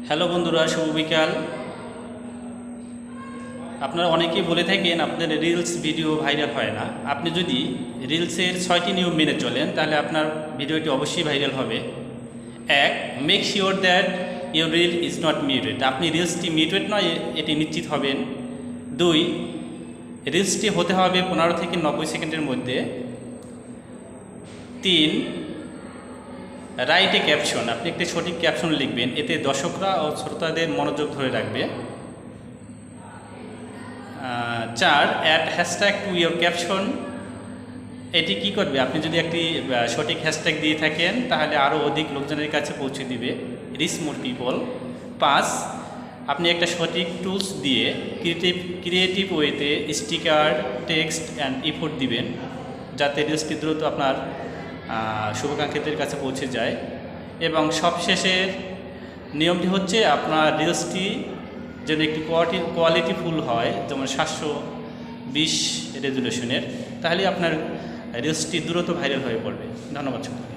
Hello বন্ধুরা, শুভ বিকাল। আপনারা অনেকেই বলে থাকেন আপনাদের রিলস ভিডিও ভাইরাল হয় না। আপনি যদি রিলসের 6টি নিয়ম মেনে চলেন তাহলে আপনার ভিডিওটি অবশ্যই ভাইরাল হবে। 1. Make sure that your reel is not muted. আপনি রিলসটি মিউটেড নয় এটি নিশ্চিত হবেন। 2. রিলসটি হতে হবে 15 থেকে 90 সেকেন্ডের মধ্যে। 3. Write a caption. আপনি একটি সঠিক ক্যাপশন লিখবেন, এতে দর্শকরা ও শ্রোতাদের মনোযোগ ধরে রাখবে। 4. Add hashtag to your caption. এটি কি করবে? আপনি যদি একটি সঠিক হ্যাশট্যাগ দিয়ে থাকেন তাহলে আরও অধিক লোকজনের কাছে পৌঁছে দিবে, রিচ মোর পিপল। 5. আপনি একটা সঠিক টুলস দিয়ে ক্রিয়েটিভ ওয়েতে স্টিকার, টেক্সট অ্যান্ড ইফোর্ট দিবেন যাতে রিলসটি দ্রুত আপনার শুভাকাঙ্ক্ষীদের কাছে পৌঁছে যায়। এবং সবশেষের নিয়মটি হচ্ছে আপনার রিলসটি যেন একটি কোয়ালিটিফুল হয়, যেমন 720 রেজুলেশনের, তাহলে আপনার রিলসটি দ্রুত ভাইরাল হয়ে পড়বে। ধন্যবাদ সকলকে।